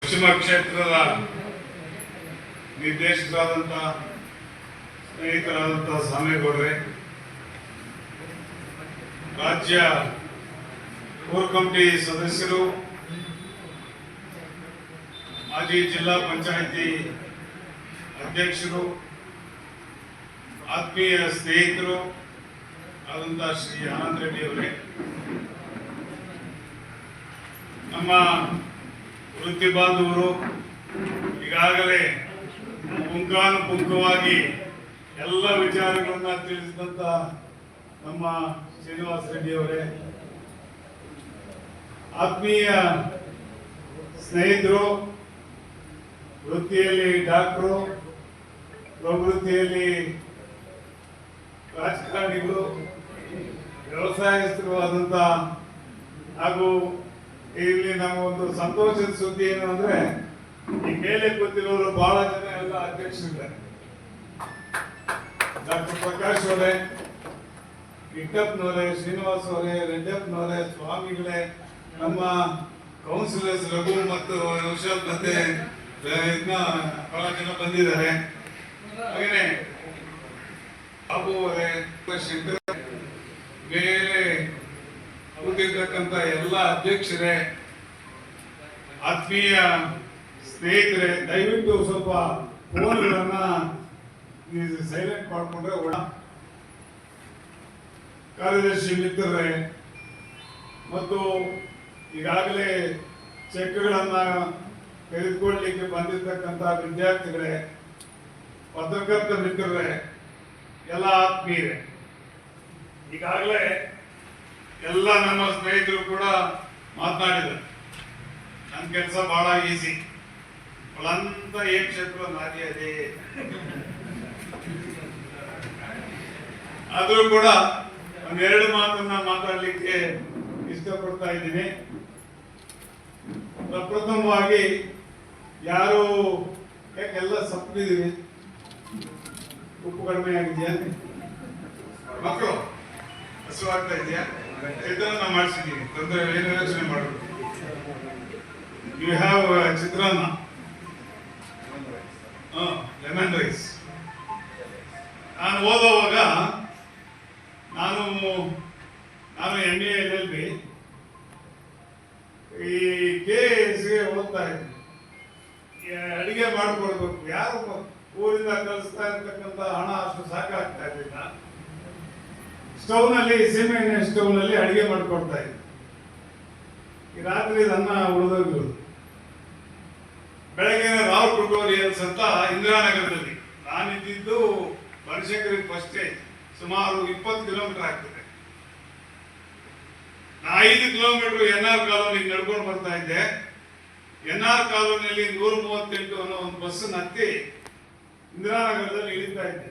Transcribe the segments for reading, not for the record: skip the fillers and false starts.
ಪಶ್ಚಿಮ ಕ್ಷೇತ್ರದ ನಿರ್ದೇಶಕರಾದಂಥ ಸ್ನೇಹಿತರಾದಂಥ ಸಾಮೇಗೌಡ್ರೆ, ರಾಜ್ಯ ಕೋರ್ ಕಮಿಟಿ ಸದಸ್ಯರು, ಮಾಜಿ ಜಿಲ್ಲಾ ಪಂಚಾಯಿತಿ ಅಧ್ಯಕ್ಷರು, ಆತ್ಮೀಯ ಸ್ನೇಹಿತರು ಆದಂಥ ಶ್ರೀ ಆನಂದ್ ರೆಡ್ಡಿ ಅವರೇ, ನಮ್ಮ ವೃತ್ತಿ ಬಾಂಧವರು, ಈಗಾಗಲೇ ಪುಂಖಾನುಪುಂಖವಾಗಿ ಎಲ್ಲ ವಿಚಾರಗಳನ್ನ ತಿಳಿಸಿದಂತ ನಮ್ಮ ಶ್ರೀನಿವಾಸ ರೆಡ್ಡಿ ಅವರೇ, ಆತ್ಮೀಯ ಸ್ನೇಹಿತರು, ವೃತ್ತಿಯಲ್ಲಿ ಡಾಕ್ಟರು, ಪ್ರವೃತ್ತಿಯಲ್ಲಿ ರಾಜಕಾರಣಿಗಳು, ವ್ಯವಸಾಯಸ್ಥರು ಆದಂತ ಹಾಗೂ ಇಲ್ಲಿ ನಮ್ಮ ಒಂದು ಸಂತೋಷದ ಸುದ್ದಿ ಏನು ಅಂದ್ರೆ ಈ ಮೇಲೆ ಕೂತಿರೋರು ಬಹಳ ಜನ ಎಲ್ಲ ಅಧ್ಯಕ್ಷರಿದ್ದಾರೆ. ಡಾಕ್ಟರ್ ಪ್ರಕಾಶ್ ಅವರೇ, ಕಿಟ್ಟಪ್ಪನವರೇ, ಶ್ರೀನಿವಾಸ್ ಅವರೇ, ರೆಡ್ಡಪ್ಪನವರೇ, ಸ್ವಾಮಿಗಳೇ, ನಮ್ಮ ಕೌನ್ಸಿಲರ್ಸ್ ರಘು ಮತ್ತು ನೌಶಾದ್ ಮತ್ತೆ ಬಹಳ ಜನ ಬಂದಿದ್ದಾರೆ. ಹಾಗೇನೆ ಬಾಬು ಅವರೇ, ಶಂಕರ್, ಬೇರೆ ಕೂತಿರ್ತಕ್ಕಂಥ ಎಲ್ಲ ಅಧ್ಯಕ್ಷರೇ, ಆತ್ಮೀಯ ಸ್ನೇಹಿತರೆ, ದಯವಿಟ್ಟು ಸ್ವಲ್ಪ ಫೋನ್ಗಳನ್ನ ಸೈಲೆಂಟ್ ಮಾಡಿಕೊಂಡ್ರೆ ಒಳ್ಳೆ. ಕಾರ್ಯದರ್ಶಿ ಮಿತ್ರರೇ ಮತ್ತು ಈಗಾಗಲೇ ಚೆಕ್ಗಳನ್ನ ತೆಗೆದುಕೊಳ್ಳಲಿಕ್ಕೆ ಬಂದಿರತಕ್ಕಂಥ ವಿದ್ಯಾರ್ಥಿಗಳೇ, ಪತ್ರಕರ್ತ ಮಿತ್ರರೇ, ಎಲ್ಲ ಆತ್ಮೀಯರೇ, ಈಗಾಗಲೇ ಎಲ್ಲ ನಮ್ಮ ಸ್ನೇಹಿತರು ಕೂಡ ಮಾತನಾಡಿದರು. ನನ್ನ ಕೆಲಸ ಬಹಳ ಈಸಿ, ಅಂತ ಏನ್ ಕ್ಷೇತ್ರ ನಾದಿ ಅದೇ. ಆದ್ರೂ ಕೂಡ ಒಂದೆರಡು ಮಾತನ್ನ ಮಾತಾಡ್ಲಿಕ್ಕೆ ಇಷ್ಟಪಡ್ತಾ ಇದ್ದೀನಿ. ಪ್ರಪ್ರಥಮವಾಗಿ ಯಾರು ಯಾಕೆಲ್ಲ ಸಪ್ಪಿದೀವಿ, ಉಪ್ಪು ಕಡಿಮೆ ಆಗಿದೆಯಾ, ಮಕ್ಕಳು ಹಸುವಾಗ್ತಾ ಇದೆಯಾ, ಚಿತ್ರಾನ್ನ ಮಾಡಿಸಿದೀವಿ, ತೊಂದರೆ ಏನು ಯೋಚನೆ ಮಾಡಬೇಕು. You have chitranna, lemon rice. ನಾನು ಓದುವಾಗ ನಾನು MA LLB ಈ KSಗೆ ಓದ್ತಾ ಇದ್ದೆ. ಅಡಿಗೆ ಮಾಡ್ಕೊಡ್ಬೇಕು, ಯಾರು ಊರಿಂದ ಕಳಿಸ್ತಾ ಇರ್ತಕ್ಕಂಥ ಹಣ ಅಷ್ಟು ಸಾಕಾಗ್ತಾ ಇರಲಿಲ್ಲ. ಸ್ಟವ್ ನಲ್ಲಿ, ಸೀಮೆ ಎಣ್ಣೆ ಸ್ಟವ್ ನಲ್ಲಿ ಅಡಿಗೆ ಮಾಡ್ಕೊಡ್ತಾ ಇದ್ದೆ. ಈ ರಾತ್ರಿ ಅನ್ನ ಉಳಿದೋಗಿರೋದು. ಬೆಳಗ್ಗೆ ರಾವ್ ಟ್ಯುಟೋರಿಯಲ್ಸ್ ಅಂತ ಇಂದಿರಾನಗರದಲ್ಲಿ, ನಾನಿದ್ದು ಬನಶಂಕರಿಗೆ ಫಸ್ಟ್ ಸ್ಟೇಜ್, ಸುಮಾರು 20 ಕಿಲೋಮೀಟರ್ ಆಗ್ತದೆ. 5 ಕಿಲೋಮೀಟರ್ NR ಕಾಲೋನಿಗೆ ನಡ್ಕೊಂಡು ಬರ್ತಾ ಇದ್ದೆ. NR ಕಾಲೋನಿಯಲ್ಲಿ 138 ಅನ್ನೋ ಒಂದು ಬಸ್ ಹತ್ತಿ ಇಂದಿರಾನಗರದಲ್ಲಿ ಇಳಿತಾ ಇದ್ದೆ.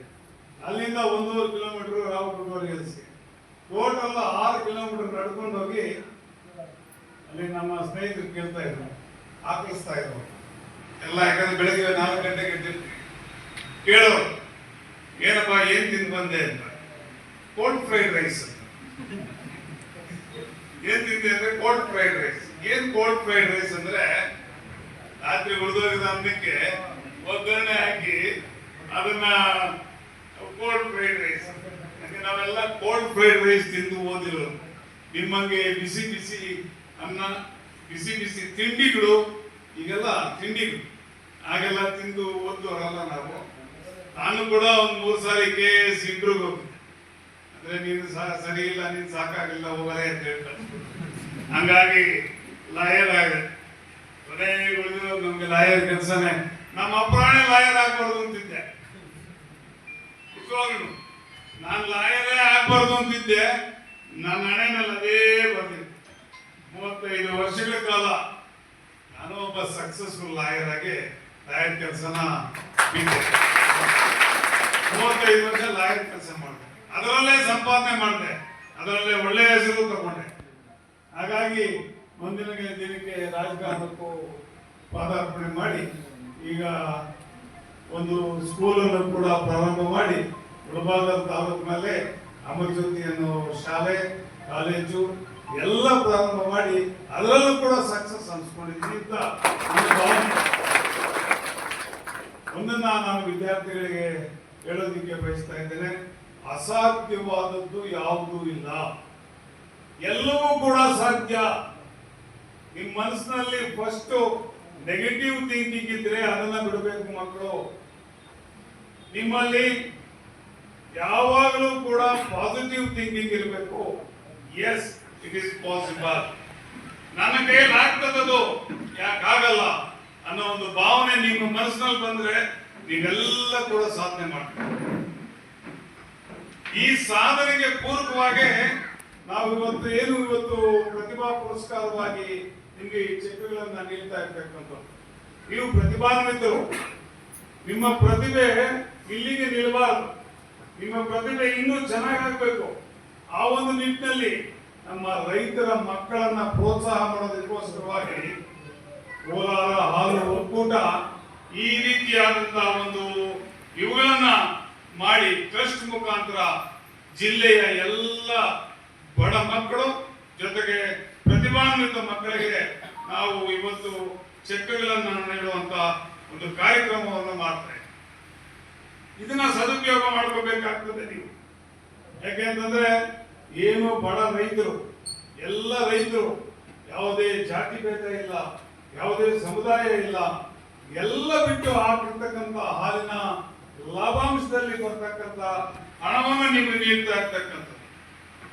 ಅಲ್ಲಿಂದ 1.5 ಕಿಲೋಮೀಟರ್ ರಾವ್ ಟ್ಯುಟೋರಿಯಲ್ಸ್ಗೆ, ಟೋಟಲ್ 6 ಕಿಲೋಮೀಟರ್ ನಡ್ಕೊಂಡು ಹೋಗಿ ಅಲ್ಲಿ ನಮ್ಮ ಸ್ನೇಹಿತರು ಕೇಳ್ತಾ ಇದ್ರು, ಆಕಳಿಸ್ತಾ ಇದ್ರು ಎಲ್ಲ. ಯಾಕಂದ್ರೆ ಬೆಳಗ್ಗೆ 4 ಗಂಟೆಗೆ ಎದ್ದಿರ್ತೀವಿ. ಕೇಳೋರು, ಏನಪ್ಪಾ ಏನ್ ತಿಂದು ಬಂದೆ ಅಂತ. Cold fried rice. ಏನ್ ತಿಂದೆ ಅಂದ್ರೆ ಕೋಲ್ಡ್ ಫ್ರೈಡ್ ರೈಸ್. ಏನ್ ಕೋಲ್ಡ್ ಫ್ರೈಡ್ ರೈಸ್ ಅಂದ್ರೆ, ರಾತ್ರಿ ಉಳಿದೋಗಿದ ಅನ್ನಕ್ಕೆ ಒಗ್ಗರಣೆ ಹಾಕಿ ಅದನ್ನ ಕೋಲ್ಡ್ ಫ್ರೈಡ್ ರೈಸ್. ನಾವೆಲ್ಲ ಕೋಲ್ಡ್ ಫ್ರೈಡ್ ರೈಸ್ ತಿಂದು ಓದಿರೋದು. ನಿಮ್ಮಂಗೆ ಬಿಸಿ ಬಿಸಿ ಅನ್ನ, ಬಿಸಿ ಬಿಸಿ ತಿಂಡಿಗಳು, ಈಗೆಲ್ಲ ತಿಂಡಿಗಳು ಹಾಗೆಲ್ಲ ತಿಂದು ಓದೋರಲ್ಲ ನಾವು. ನಾನು ಕೂಡ ಒಂದು 3 ಸಾರಿ KS ಇಂಟ್ರ್ಯೂಗೆ ಹೋಗಿದ್ದೆ. ಅಂದ್ರೆ ನೀನು ಸರಿ ಇಲ್ಲ, ನೀನ್ ಸಾಕಾಗಿಲ್ಲ, ಹೋಗಲೇ ಅಂತ ಹೇಳ್ತಾರೆ. ಹಂಗಾಗಿ ಲಾಯರ್ ಆಗಿದೆ. ಕೊನೆಗೆ ಉಳಿದಿರೋದು ನಮ್ಗೆ ಲಾಯರ್ ಕೆಲಸನೇ. ನಮ್ಮ ಅಪ್ರಾಣಿ ಲಾಯರ್ ಆಗ್ಬಾರ್ದು ಅಂತಿದ್ದೆ. ನಾನು ಲಾಯರೇ ಆಗ್ಬಾರ್ದು ಅಂತಿದ್ದೆ. ನನ್ನ ಹಣೆನಲ್ಲಿ ಅದೇ ಬರ್ತಿದ್ದೆ. 35 ವರ್ಷಗಳ ಕಾಲ ನಾನು ಒಬ್ಬ ಸಕ್ಸಸ್ಫುಲ್ ಲಾಯರ್ ಆಗಿ ಲಾಯರ್ ಕೆಲಸನ ಬಿದ್ದೆ. 35 ವರ್ಷ ಲಾಯರ್ ಕೆಲಸ ಮಾಡಿದೆ. ಅದರಲ್ಲೇ ಸಂಪಾದನೆ ಮಾಡಿದೆ, ಅದರಲ್ಲೇ ಒಳ್ಳೆಯ ಹೆಸರು ತಗೊಂಡೆ. ಹಾಗಾಗಿ ಮುಂದಿನ ದಿನಕ್ಕೆ ರಾಜಕಾರಣಕ್ಕೂ ಪಾದಾರ್ಪಣೆ ಮಾಡಿ ಈಗ ಒಂದು ಸ್ಕೂಲನ್ನು ಕೂಡ ಪ್ರಾರಂಭ ಮಾಡಿ ಮುಳಬಾಗಿಲು ತಾಲೂಕಿನಲ್ಲೇ ಅಮರಜ್ಯೋತಿ ಅನ್ನೋ ಶಾಲೆ ಕಾಲೇಜು ಎಲ್ಲ ಪ್ರಾರಂಭ ಮಾಡಿ ಅದರಲ್ಲೂ ಕೂಡ ಸಕ್ಸಸ್ ಅನ್ಸ್ಕೊಂಡಿದ್ದೀನಿ ಅಂತ ನನ್ನ ಭಾವನೆ. ಒಂದನ್ನ ನಾನು ವಿದ್ಯಾರ್ಥಿಗಳಿಗೆ ಹೇಳೋದಿಕ್ಕೆ ಬಯಸ್ತಾ ಇದ್ದೇನೆ, ಅಸಾಧ್ಯವಾದದ್ದು ಯಾವುದೂ ಇಲ್ಲ, ಎಲ್ಲವೂ ಕೂಡ ಸಾಧ್ಯ. ನಿಮ್ಮ ಮನಸ್ಸಿನಲ್ಲಿ ಫಸ್ಟ್ ನೆಗೆಟಿವ್ ಥಿಂಕಿಂಗ್ ಇದ್ರೆ ಅದನ್ನ ಬಿಡಬೇಕು ಮಕ್ಕಳು. ನಿಮ್ಮಲ್ಲಿ ಯಾವಾಗಲೂ ಕೂಡ ಪಾಸಿಟಿವ್ ಥಿಂಕಿಂಗ್ ಇರಬೇಕು. ಎಸ್, ಇಟ್ ಈಸ್ ಪಾಸಿಬಲ್, ನನ್ನ ಕೈಯಲ್ಲಿ ಆಗ್ತದದು, ಯಾಕಾಗಲ್ಲ ಅನ್ನೋ ಒಂದು ಭಾವನೆ ನಿಮ್ಮ ಮನಸ್ಸಿನಲ್ಲಿ ಬಂದ್ರೆ ನೀವೆಲ್ಲ ಕೂಡ ಸಾಧನೆ ಮಾಡ್ತೀವಿ. ಈ ಸಾಧನೆಗೆ ಪೂರಕವಾಗಿ ನಾವು ಇವತ್ತು ಪ್ರತಿಭಾ ಪುರಸ್ಕಾರವಾಗಿ ನಿಮಗೆ ಈ ಚೆಕ್ಗಳನ್ನ ನೀಡ್ತಾ ಇರ್ತಕ್ಕಂಥ, ನೀವು ಪ್ರತಿಭಾನ್ವಿತರು. ನಿಮ್ಮ ಪ್ರತಿಭೆ ಇಲ್ಲಿಗೆ ನಿಲ್ಲಬಾರದು, ನಿಮ್ಮ ಪ್ರತಿಭೆ ಇನ್ನೂ ಚೆನ್ನಾಗಾಗಬೇಕು. ಆ ಒಂದು ನಿಟ್ಟಿನಲ್ಲಿ ನಮ್ಮ ರೈತರ ಮಕ್ಕಳನ್ನ ಪ್ರೋತ್ಸಾಹ ಮಾಡೋದಕ್ಕೋಸ್ಕರವಾಗಿ ಕೋಲಾರ ಹಾಲು ಒಕ್ಕೂಟ ಈ ರೀತಿಯಾದಂತಹ ಒಂದು ಇವುಗಳನ್ನ ಮಾಡಿ ಟ್ರಸ್ಟ್ ಮುಖಾಂತರ ಜಿಲ್ಲೆಯ ಎಲ್ಲ ಬಡ ಮಕ್ಕಳು ಜೊತೆಗೆ ಪ್ರತಿಭಾನ್ವಿತ ಮಕ್ಕಳಿಗೆ ನಾವು ಇವತ್ತು ಚೆಕ್ಗಳನ್ನು ನೀಡುವಂತ ಒಂದು ಕಾರ್ಯಕ್ರಮವನ್ನು ಮಾಡ್ತಾರೆ. ಇದನ್ನ ಸದುಪಯೋಗ ಮಾಡ್ಕೋಬೇಕಾಗ್ತದೆ ನೀವು. ಯಾಕೆಂತಂದ್ರೆ ಏನು ಬಡ ರೈತರು, ಎಲ್ಲ ರೈತರು, ಯಾವುದೇ ಜಾತಿ ಭೇದ ಇಲ್ಲ, ಯಾವುದೇ ಸಮುದಾಯ ಇಲ್ಲ, ಎಲ್ಲ ಬಿಟ್ಟು ಹಾಕಿರ್ತಕ್ಕಂಥ ಹಾಲಿನ ಲಾಭಾಂಶದಲ್ಲಿ ಬರ್ತಕ್ಕಂಥ ಹಣವನ್ನು ನಿಮಗೆ ನೀಡ್ತಾ ಇರ್ತಕ್ಕಂಥದ್ದು,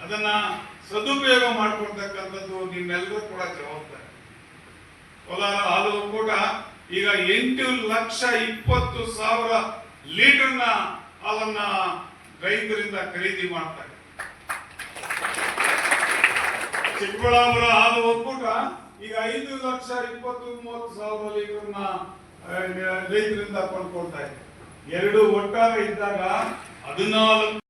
ಅದನ್ನ ಸದುಪಯೋಗ ಮಾಡ್ಕೊಳ್ತಕ್ಕಂಥದ್ದು ನಿಮ್ಮೆಲ್ಲರೂ ಕೂಡ ಜವಾಬ್ದಾರಿ. ಕೋಲಾರ ಹಾಲು ಒಕ್ಕೂಟ ಈಗ 8,20,000 ಲೀಟರ್ನ ಹಾಲನ್ನ ರೈತರಿಂದ ಖರೀದಿ ಮಾಡ್ತಾರೆ. ಚಿಕ್ಕಬಳ್ಳಾಪುರ ಹಾಲು ಒಕ್ಕೂಟ ಈಗ 5,20,30,000 ಲೀಟರ್ನ ರೈತರಿಂದ ಕೊಂಡ್ಕೊಳ್ತಾ ಇದೆ. ಎರಡು ಒಟ್ಟಾರೆ ಇದ್ದಾಗ 14